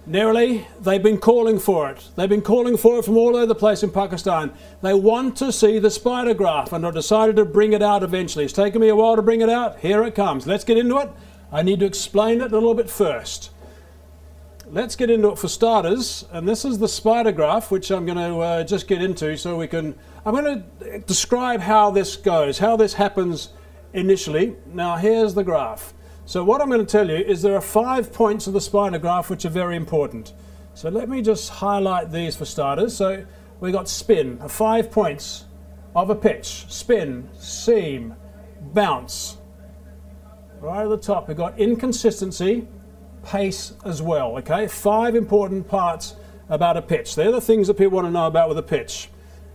Narrowly, they've been calling for it. They've been calling for it from all over the place in Pakistan. They want to see the spider graph, and I've decided to bring it out eventually. It's taken me a while to bring it out. Here it comes. Let's get into it. I need to explain it a little bit first. Let's get into it for starters, and this is the spider graph, which I'm going to just get into so we can... I'm going to describe how this goes, how this happens initially. Now, here's the graph. So what I'm going to tell you is there are 5 points of the spider graph which are very important. So let me just highlight these for starters. So we got spin, 5 points of a pitch. Spin, seam, bounce. Right at the top we've got inconsistency, pace as well. Okay, 5 important parts about a pitch. They're the things that people want to know about with a pitch.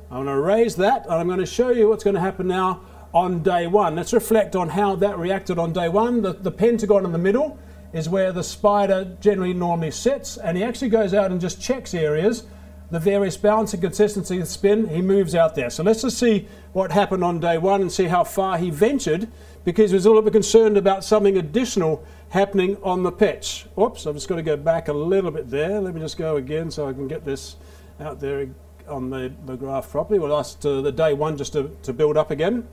I'm going to erase that, and I'm going to show you what's going to happen now on day one. Let's reflect on how that reacted on day one. The pentagon in the middle is where the spider generally normally sits, and he actually goes out and just checks areas, the various bounce and consistency of spin. He moves out there. So let's just see what happened on day one and see how far he ventured, because he was a little bit concerned about something additional happening on the pitch. Oops, I've just got to go back a little bit there. Let me just go again so I can get this out there on the graph properly. We'll ask the day one just to build up again.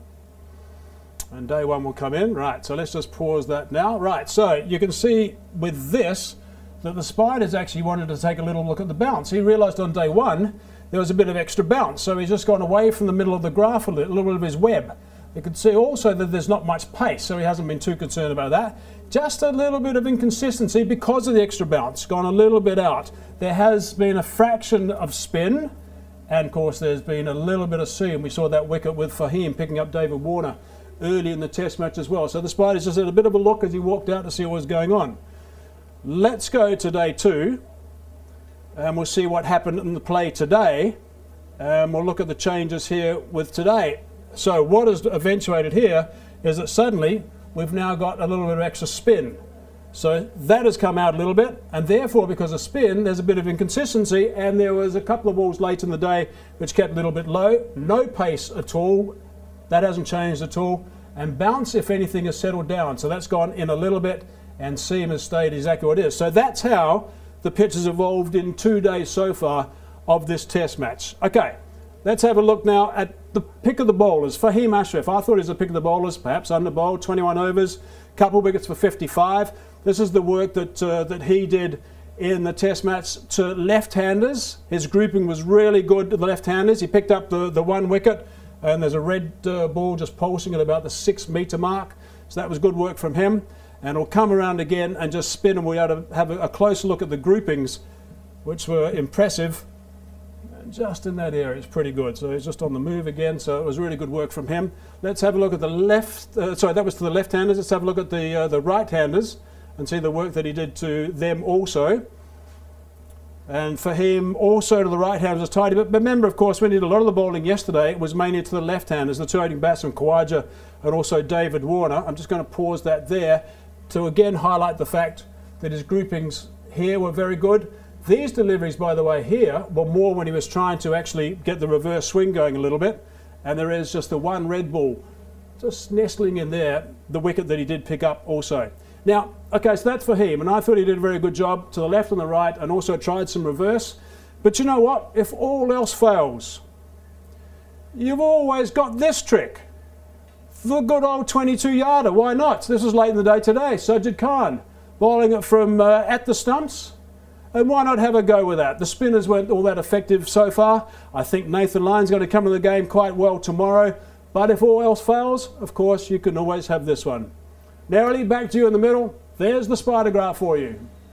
And day one will come in. Right, so let's just pause that now. Right, so you can see with this that the spiders actually wanted to take a little look at the bounce. He realized on day one there was a bit of extra bounce, so he's just gone away from the middle of the graph a little bit of his web. You can see also that there's not much pace, so he hasn't been too concerned about that. Just a little bit of inconsistency because of the extra bounce, gone a little bit out. There has been a fraction of spin, and of course there's been a little bit of seam. We saw that wicket with Fahim picking up David Warner early in the test match as well. So the spiders just had a bit of a look as he walked out to see what was going on. Let's go to day two, and we'll see what happened in the play today, and we'll look at the changes here with today. So what has eventuated here is that suddenly we've now got a little bit of extra spin. So that has come out a little bit, and therefore because of spin there's a bit of inconsistency, and there was a couple of balls late in the day which kept a little bit low. No pace at all. That hasn't changed at all, and bounce, if anything, has settled down. So that's gone in a little bit, and seam has stayed exactly what it is. So that's how the pitch has evolved in 2 days so far of this test match. Okay, let's have a look now at the pick of the bowlers. Fahim Ashraf, I thought he was the pick of the bowlers, perhaps under bowled, 21 overs, couple wickets for 55. This is the work that he did in the test match to left-handers. His grouping was really good to the left-handers. He picked up the 1 wicket, and there's a red ball just pulsing at about the 6-metre mark. So that was good work from him. And he'll come around again and just spin, and we'll be able to have a closer look at the groupings, which were impressive. And just in that area, it's pretty good. So he's just on the move again, so it was really good work from him. Let's have a look at the left, sorry, that was to the left-handers. Let's have a look at the right-handers and see the work that he did to them also. And for him, also to the right-handers was tidy. But remember, of course, when he did a lot of the bowling yesterday, it was mainly to the left-handers, the 2 opening batsmen, Khawaja and also David Warner. I'm just going to pause that there to again highlight the fact that his groupings here were very good. These deliveries, by the way, here were more when he was trying to actually get the reverse swing going a little bit. And there is just the 1 red ball just nestling in there, the wicket that he did pick up also. Now, okay, so that's for him, and I thought he did a very good job to the left and the right, and also tried some reverse. But you know what? If all else fails, you've always got this trick. The good old 22-yarder, why not? This was late in the day today. Sajid Khan bowling it from at the stumps, and why not have a go with that? The spinners weren't all that effective so far. I think Nathan Lyon's going to come in the game quite well tomorrow, but if all else fails, of course, you can always have this one. Narrowly, back to you in the middle. There's the spider graph for you.